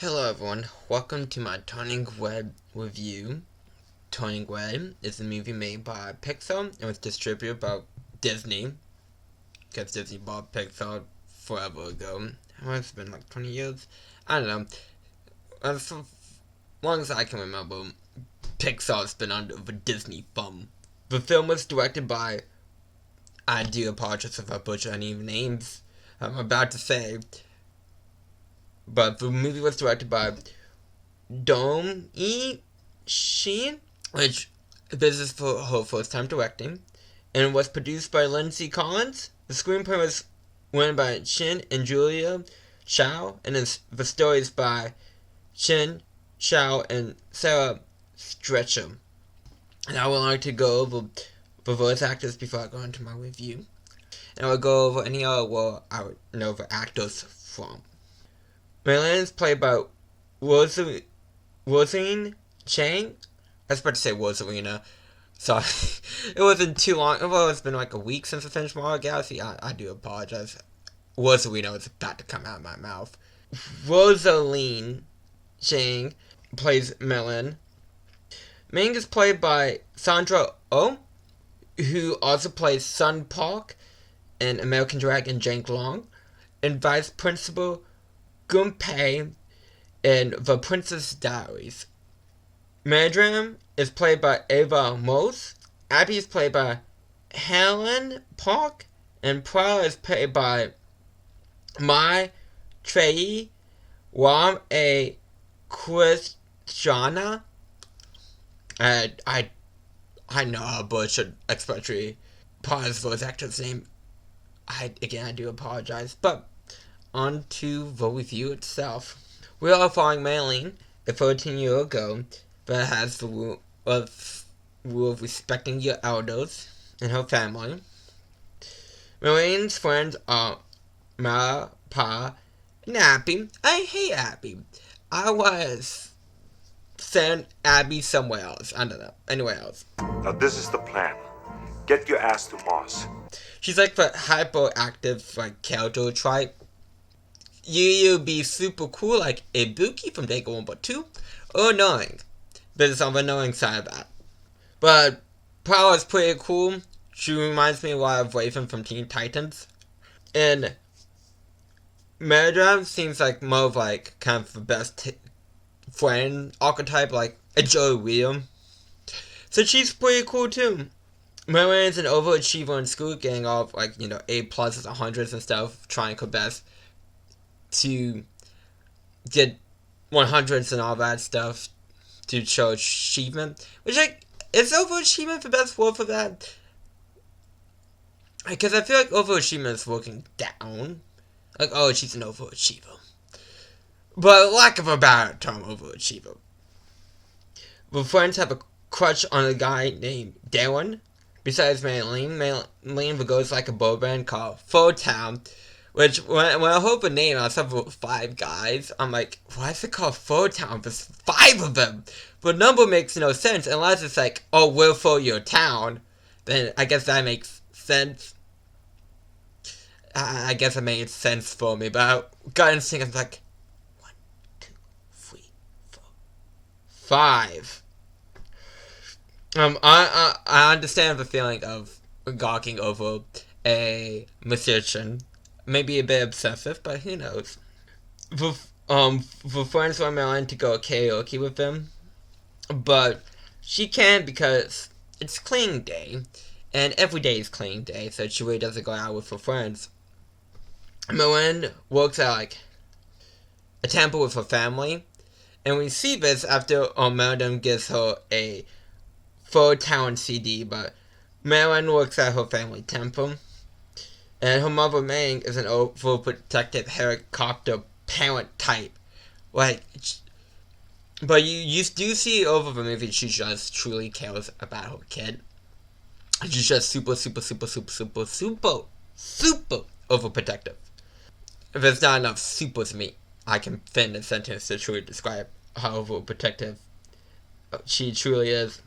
Hello everyone, welcome to my Turning Red review. Turning Red is a movie made by Pixar and was distributed by Disney, because Disney bought Pixar forever ago. It's been like 20 years? I don't know. As long as I can remember, Pixar's been under the Disney thumb. The film was directed by, I do apologize if I butcher any names I'm about to say, but the movie was directed by Dong-E Shin, which this is for her first time directing, and was produced by Lindsay Collins. The screenplay was written by Shin and Julia Chow, and the story is by Shin Chow and Sarah Stretcher. And I would like to go over the voice actors before I go into my review. And I will go over any other role I would know the actors from. Marilyn is played by Rosaline Chang. I was about to say Rosalina. Sorry. It wasn't too long. Well, it's been like a week since I finished Mario Galaxy. I do apologize. Rosalina was about to come out of my mouth. Rosaline Chang plays Marilyn. Ming is played by Sandra Oh, who also plays Sun Park in American Dragon Jake Long, and Vice Principal Gunpei in The Princess Diaries. Madram is played by Ava Mose. Abby is played by Helen Park. And Prowler is played by Mai Trey Wam A. Christiana. I know I butchered especially Paul's voice actor's name. I do apologize. But on to the review itself. We are following Maylene, a 14-year-old girl that has the rule of respecting your elders and her family. Maylene's friends are Mara, Pa, and Abby. I hate Abby. I was send Abby somewhere else. I don't know. Anywhere else. Now this is the plan. Get your ass to Mars. She's like the hyperactive character type. You be super cool like Ibuki from Date 1 but 2, or annoying. But it's on the annoying side of that. But Power is pretty cool. She reminds me a lot of Raven from Teen Titans. And Meridram seems like more of kind of the best friend archetype, like a Joey William. So she's pretty cool too. Marilyn's an overachiever in school, getting all of A pluses, 100s and stuff, trying her best to get 100s and all that stuff to show achievement. Which, is overachievement the best word for that? Because I feel like overachievement is working down. Oh, she's an overachiever. But lack of a better term, overachiever. The friends have a crush on a guy named Darren. Besides Maylene, the girl's like a boy band called Full Town. Which, when I heard the name, I saw 5 guys. I'm like, why is it called Full Town? There's 5 of them. The number makes no sense unless it's like, oh, we're for your town. Then I guess that makes sense. I guess it made sense for me, but gut instinct is like, 1, 2, 3, 4, 5. I understand the feeling of gawking over a musician. Maybe a bit obsessive, but who knows. The friends want Marilyn to go karaoke with them, but she can't because it's cleaning day, and every day is cleaning day, so she really doesn't go out with her friends. Marilyn works at a temple with her family, and we see this after Marilyn gives her a Full Town CD, but Marilyn works at her family temple. And her mother, Ming, is an overprotective helicopter parent type. But you do see over the movie she just truly cares about her kid. She's just super overprotective. If there's not enough supers me, I can fit in a sentence to truly describe how overprotective she truly is.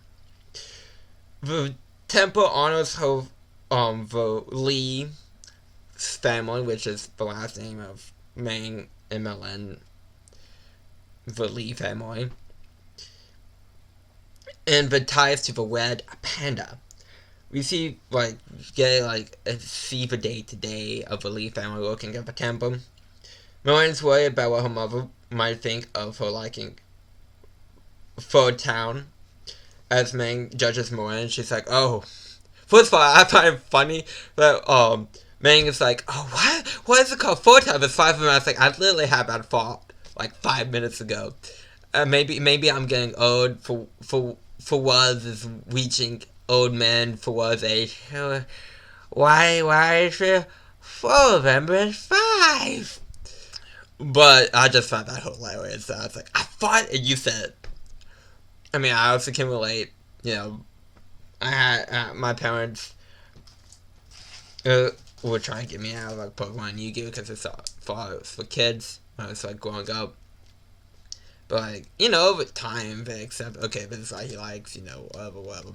The temple honors her, the Lee family, which is the last name of Ming and Marilyn. the Lee family. And the ties to the red panda. We see, see the day-to-day of the Lee family looking at the temple. Miran's worried about what her mother might think of her liking Ford Town. As Ming judges Miran, she's like, oh. First of all, I find it funny that, Ming is like, oh, what? What is it called? Ford Town? It's 5 minutes. Like, I literally had that thought, 5 minutes ago. Maybe I'm getting old for was is reaching old man for was age. Why is it 4 of them but 5? But I just found that hilarious. So I was like, I thought you said. I mean, I also can relate. I had my parents were trying to get me out of Pokemon and Yu-Gi-Oh because it's for kids when I was growing up. But over time they accept. Okay, this is what he likes. Whatever.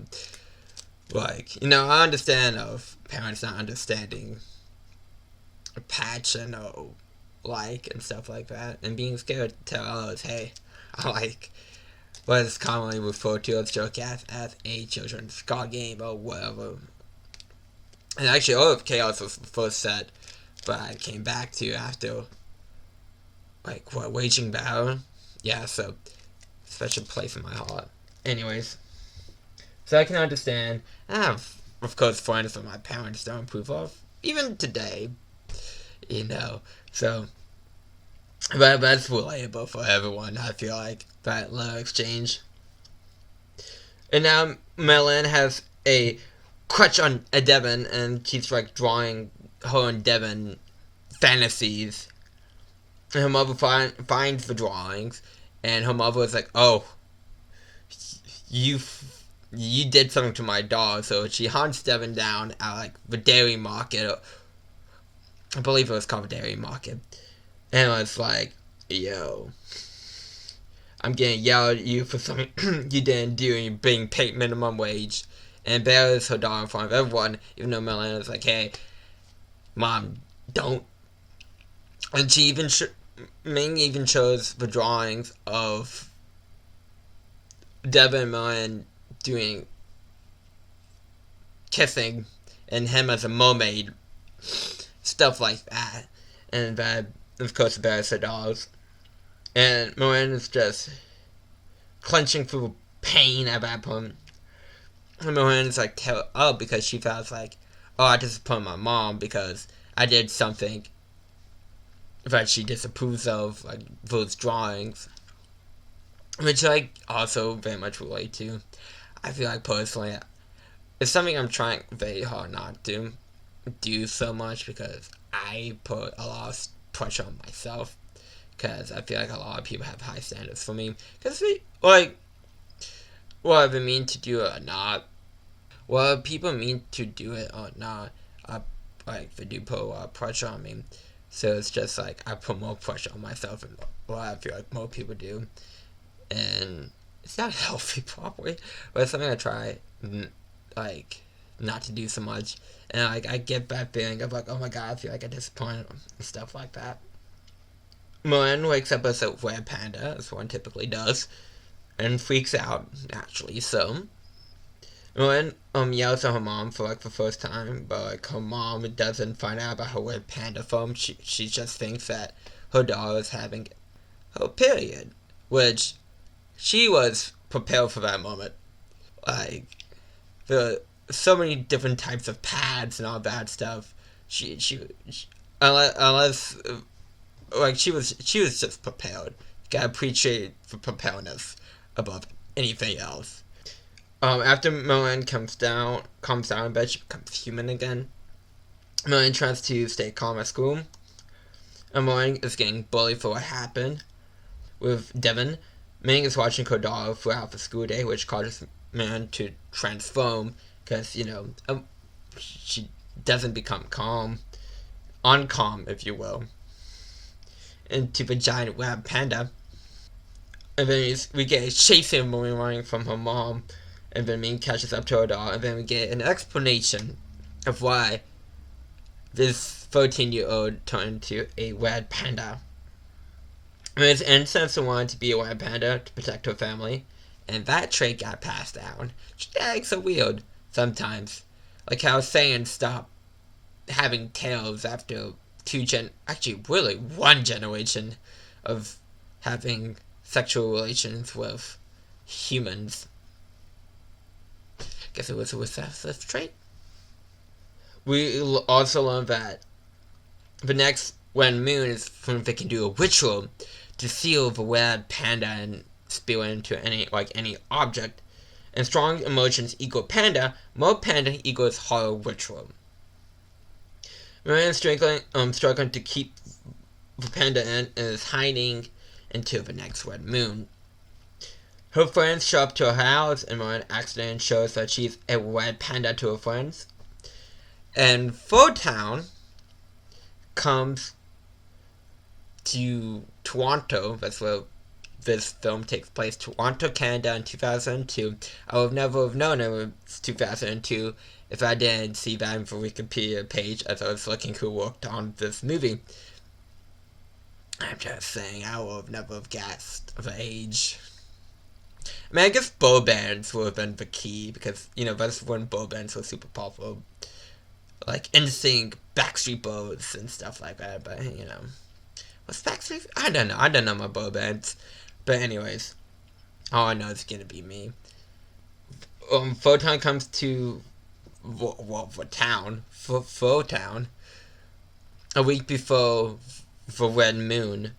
I understand of parents not understanding passion or and stuff like that, and being scared to tell others, hey, I like what is commonly referred to as joke as a children's card game or whatever. And actually, all of Chaos was the first set, but I came back to after Waging Battle. Yeah, so special place in my heart. Anyways, so I can understand. I have, of course, friends that my parents don't approve of, even today. So, but that's relatable for everyone. I feel like that little exchange. And now Melon has a crutch on a Devon, and she's drawing her and Devon fantasies. And her mother finds the drawings, and her mother is like, "Oh, you did something to my dog." So she hunts Devon down at the dairy market. I believe it was called the dairy market, and it was like, "Yo, I'm getting yelled at you for something you didn't do, and you're being paid minimum wage." And embarrass her dog in front of everyone, even though Melana's like, "Hey, Mom, don't." And she Ming even shows the drawings of Devin and Melan doing kissing, and him as a mermaid, stuff like that. And that, of course, embarrass her dogs. And Melan is just clenching through pain at that point. And Melan is tear up because she feels like, oh, I disappointed my mom because I did something that she disapproves of, those drawings, which I also very much relate to. I feel like personally, it's something I'm trying very hard not to do so much because I put a lot of pressure on myself, because I feel like a lot of people have high standards for me, because whether they mean to do it or not, whether people mean to do it or not, they do put a lot of pressure on me. So it's just I put more pressure on myself than what I feel like more people do. And it's not healthy probably, but it's something I try not to do so much. And I get that feeling of oh my god, I feel like I disappointed them and stuff like that. Moen wakes up as a red panda, as one typically does, and freaks out, naturally so. Moen yells at her mom for the first time, but her mom doesn't find out about her red panda form. She just thinks that her daughter is having her period, which she was prepared for that moment. There are so many different types of pads and all that stuff. She unless she was just prepared. Gotta appreciate the preparedness above anything else. After Moen comes down in bed, she becomes human again. Moen tries to stay calm at school. And Moen is getting bullied for what happened with Devon. Ming is watching her dog throughout the school day, which causes Moen to transform, because, she doesn't become calm. Uncalm, if you will. Into the giant red panda. And then we get a chasing Moen running from her mom. And then Ming catches up to her dog, and then we get an explanation of why this 13-year-old turned into a red panda. His ancestor wanted to be a white panda to protect her family, and that trait got passed down. It's so weird sometimes. Like how Saiyans stop having tails after actually really one generation of having sexual relations with humans. Guess it was a recessive trait. We also learned that the next when moon is when they can do a ritual to seal the red panda and spill into any object. And strong emotions equal panda, more panda equals horror ritual. Marianne struggling to keep the panda in and is hiding until the next red moon. Her friends show up to her house, and Marianne accidentally shows that she's a red panda to her friends. And Full Town comes to Toronto. That's where this film takes place. Toronto, Canada in 2002. I would never have known it was 2002 if I didn't see that on the Wikipedia page as I was looking who worked on this movie. I'm just saying, I would have never have guessed the age. I mean, I guess boy bands would have been the key because, that's when boy bands were super popular. Like NSYNC, Backstreet Boys, and stuff like that, but, what's Backstreet? I don't know my boy bands. But anyways, all I know is gonna be me. Photon comes to Photon, a week before the red moon,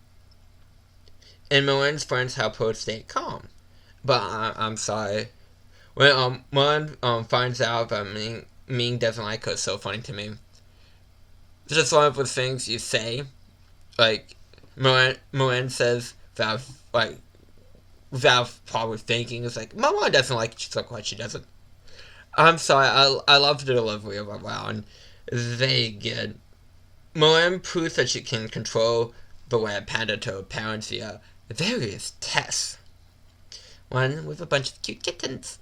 and Milan's friends help her stay calm. But I'm sorry. When Milan finds out that Ming doesn't like her, it's so funny to me. It's just one of the things you say, like Milan says that without probably thinking, it's like, my mom doesn't like you, so quite she doesn't. I'm sorry, I love the delivery of it well, and it's very good. Milan proves that she can control the red panda to her parents via various tests. One with a bunch of cute kittens.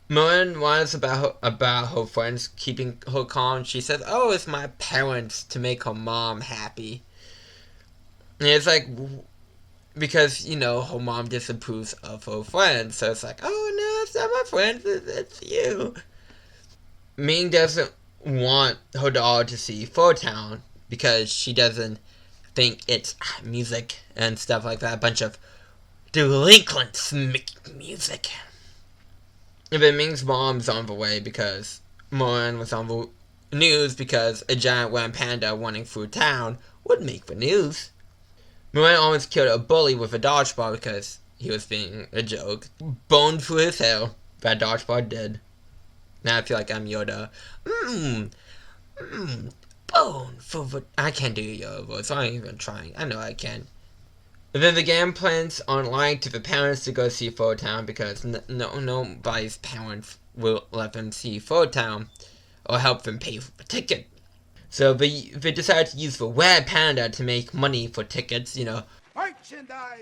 Milan wants about her friends keeping her calm. She says, "Oh, it's my parents to make her mom happy." And it's like, because, her mom disapproves of her friends, so it's like, oh no, it's not my friends, it's you. Ming doesn't want her daughter to see Full Town because she doesn't think it's music and stuff like that. A bunch of delinquents make music. But Ming's mom's on the way because Moran was on the news because a giant red panda running through town would make the news. Moran almost killed a bully with a dodgeball because he was being a joke. Boned through his hair. That dodgeball did. Now I feel like I'm Yoda. Bone for the... I can't do Yoda voice. I'm not even trying. I know I can. And then the game plans on lying to the parents to go see Full Town because nobody's parents will let them see Full Town or help them pay for the ticket. So they decided to use the red panda to make money for tickets, Merchandising!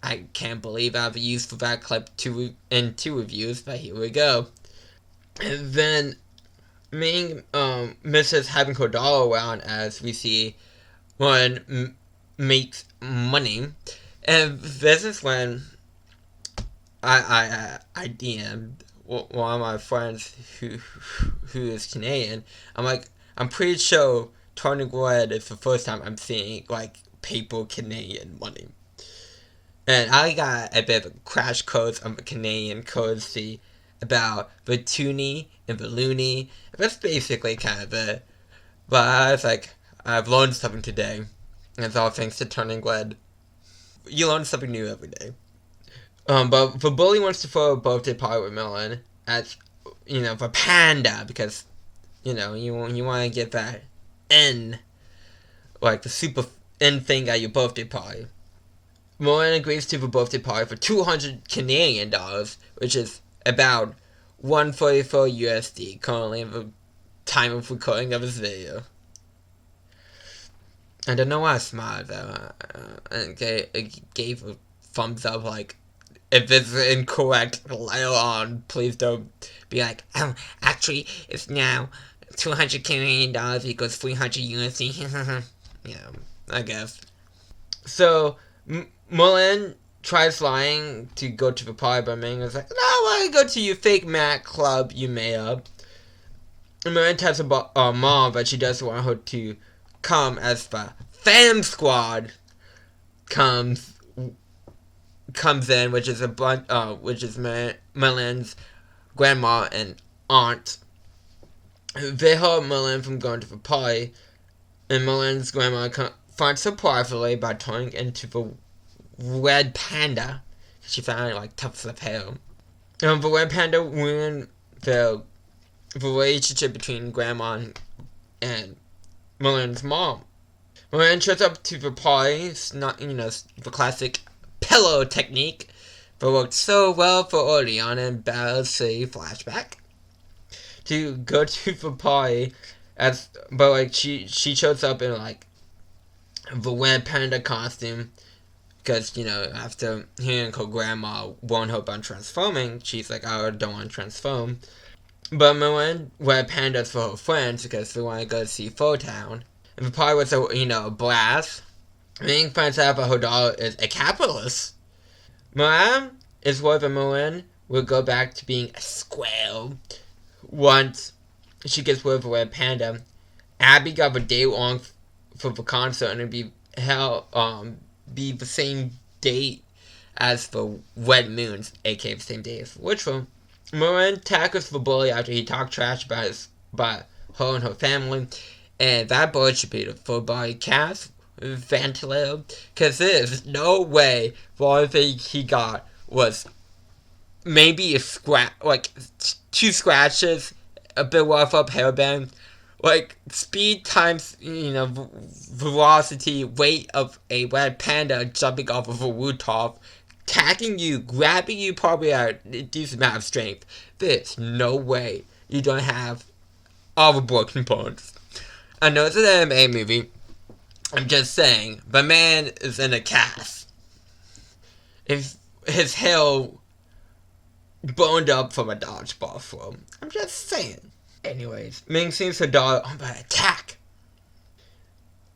I can't believe I've used for that clip in two reviews, but here we go. And then Ming misses having her doll around as we see one makes money. And this is when I DM'd one of my friends who is Canadian. I'm like, I'm pretty sure turning red is the first time I'm seeing paper Canadian money. And I got a bit of a crash course on the Canadian currency about the toonie and the loonie. That's basically kind of it. But I was like, I've learned something today. And it's all thanks to turning red. You learn something new every day. But the bully wants to throw a birthday party with Melon as, the panda, because, you want to get that N, like the super N thing at your birthday party. Melon agrees to the birthday party for 200 Canadian dollars, which is about 144 USD currently at the time of recording of this video. I don't know why I smiled though. And gave a thumbs up like, if it's incorrect later on, please don't be like, actually, it's now 200 Canadian dollars equals 300 USD. I guess. So Mulan tries lying to go to the party, but Ming is like, no, I want to go to your fake Mac club you made up. And Mulan tells her mom that she doesn't want her to come as the fam squad comes in, which is a bunch, which is Mulan's grandma and aunt. They hold Mulan from going to the party, and Mulan's grandma finds her privately by turning into the red panda. She found it like tufts of hair. The red panda ruined the relationship between grandma and Mulan's mom. Mulan shows up to the party. It's not, the classic pillow technique, but worked so well for early on in Battle City flashback. To go to the party, she shows up in like the red panda costume, because after hearing her grandma warn her about transforming, she's like, I don't want to transform. But Mulan wear pandas for her friends because they want to go see Pho Town. And the party was a blast. Ming finds out that her daughter is a capitalist. Mulan is worried that Mulan will go back to being a squirrel once she gets rid of the red panda. Abby got a day long for the concert, and it'd be the same date as the Red Moons, aka the same day as the ritual. Mulan tackles the bully after he talked trash about her and her family, and that bully should be the full body cast ventilator, because there's no way the only thing he got was maybe two scratches, a bit rough up hairband. Like, speed times, velocity, weight of a red panda jumping off of a rooftop, attacking you, grabbing you probably at a decent amount of strength. There's no way you don't have all the broken bones. I know it's an anime movie. I'm just saying, the man is in a cast. If his hair boned up from a dodgeball throw. I'm just saying. Anyways, Ming sees her daughter on the attack.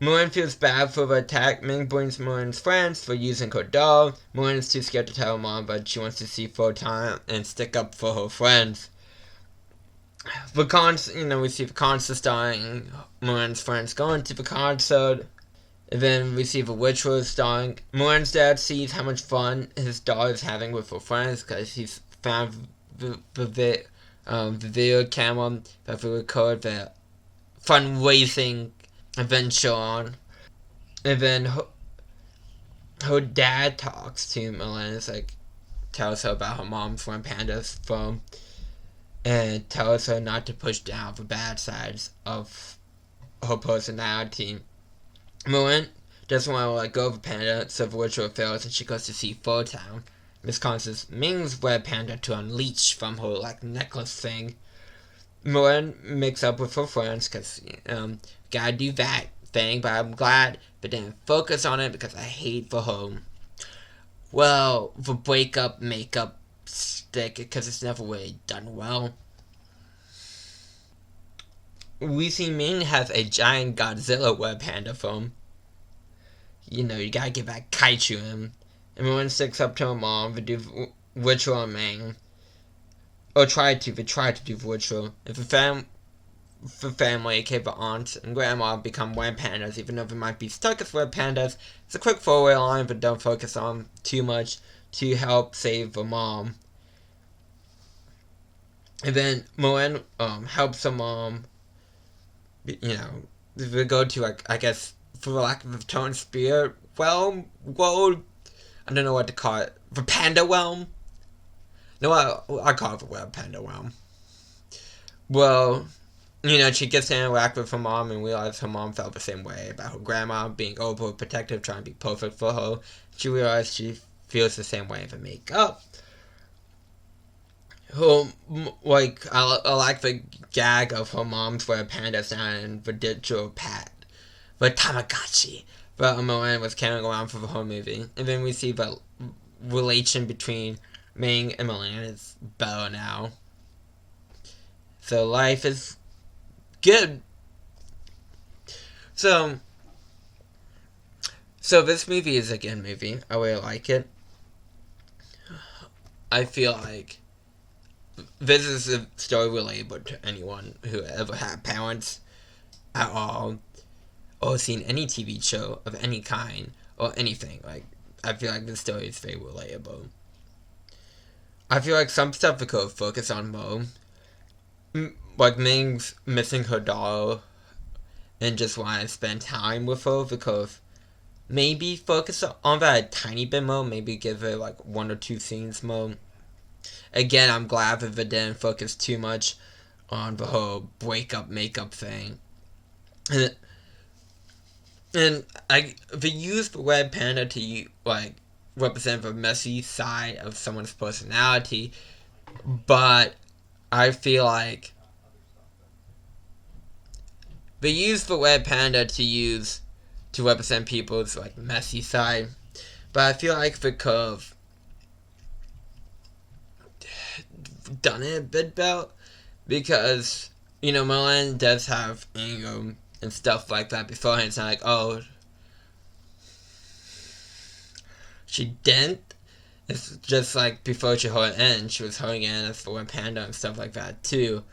Mulan feels bad for the attack. Ming blames Mulan's friends for using her doll. Mulan is too scared to tell her mom, but she wants to see Pho Town and stick up for her friends. We see the concert starring Mulan's friends going to the concert. And then we see the ritual starring Mulan's dad sees how much fun his daughter is having with her friends because he's found the video camera that we record the fundraising adventure on. And then her dad talks to Mulan, tells her about her mom's from Panda's phone, and tells her not to push down the bad sides of her personality. Mulan doesn't want to let go of the panda, so the ritual fails and she goes to see Pho Town. This causes Ming's red panda to unleash from her necklace thing. Mulan makes up with her friends because gotta do that thing, but I'm glad they didn't focus on it because I hate for her. Well, the breakup makeup stick because it's never really done well. We see Ming has a giant Godzilla red panda phone. You gotta give that kaiju him. Everyone sticks up to her mom to do ritual on Ming. Or they tried to do the ritual. If the family, aka the aunt and grandma, become red pandas, even though they might be stuck as red pandas, it's a quick throwaway line, but don't focus on too much to help save the mom. And then Mulan helps her mom, they go to, I guess, for lack of a term, spirit realm, world, I don't know what to call it. The Panda Realm? No, I call it the Web Panda Realm. Well, she gets to interact with her mom and realizes her mom felt the same way about her grandma being overprotective, trying to be perfect for her. She realized she feels the same way if it make up. I like the gag of her mom's where pandas down in the digital pad. The Tamagotchi that Mulan was carrying around for the whole movie. And then we see the relation between Ming and Mulan is better now. So life is good. So So this movie is a good movie. I really like it. I feel like this is a story relatable to anyone who ever had parents at all, or seen any TV show of any kind, or anything. Like, I feel like this story is very relatable. I feel like some stuff we could focus on more. Like Ming's missing her doll and just want to spend time with her, because maybe focus on that a tiny bit more, maybe give her like 1 or 2 scenes more. Again, I'm glad that they didn't focus too much on the whole breakup makeup thing. And they used the red panda to like represent the messy side of someone's personality, but I feel like they used the red panda to represent people's like messy side, but I feel like they could have done it a bit better, because Merlin does have anger and stuff like that beforehand. It's not like, oh, she didn't. It's just like before she hurt N, she was hurting N as for Panda and stuff like that too.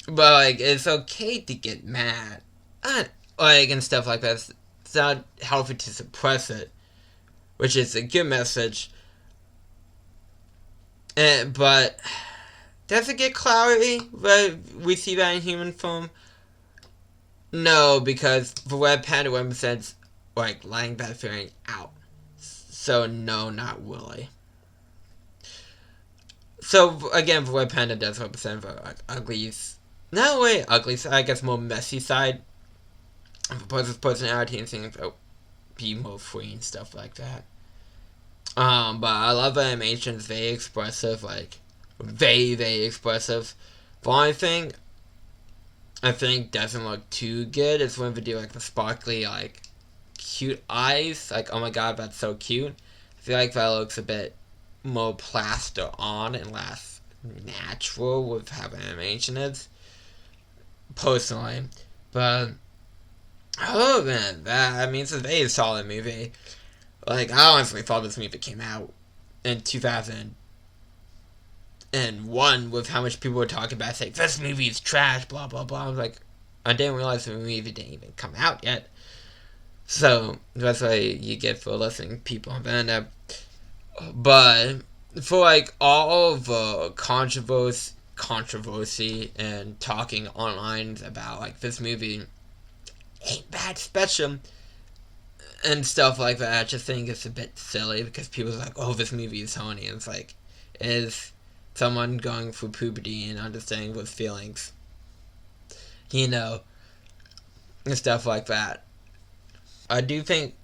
But like, it's okay to get mad, and stuff like that. It's not healthy to suppress it, which is a good message. But does it get clarity when we see that in human form? No, because the red panda represents like letting that feeling out. So no, not really. So again, the red panda does represent the like uglies, not really ugly side, I guess more messy side of a person's personality, and things about be more free and stuff like that. But I love the animation. It's very expressive, like very, very expressive. The only thing I think doesn't look too good is when they do like the sparkly, like cute eyes. Like, oh my god, that's so cute. I feel like that looks a bit more plaster on and less natural with how the animation is, personally. But other than that, I mean, it's a very solid movie. Like, I honestly thought this movie came out in 2001 with how much people were talking about, saying, this movie is trash, blah, blah, blah. I was like, I didn't realize the movie didn't even come out yet. So, that's what you get for listening to people on PANDA. But, for, like, all the controversy and talking online about, like, this movie ain't that special and stuff like that, I just think it's a bit silly, because people are like, oh, this movie is horny. And it's like, is someone going through puberty and understanding those feelings, and stuff like that. I do think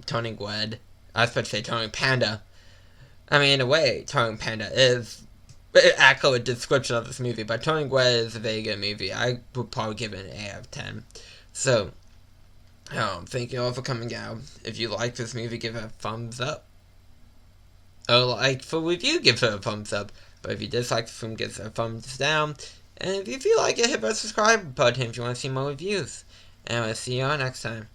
Tony Gwed, I was about to say Tony Panda, I mean, in a way, Tony Panda is an accurate description of this movie, but Tony Gwed is a very good movie. I would probably give it an 8 out of 10. So, thank you all for coming out. If you like this movie, give it a thumbs up. Or like for review, give it a thumbs up. But if you dislike the film, give it a thumbs down. And if you feel like it, hit that subscribe button if you want to see more reviews. And I'll see you all next time.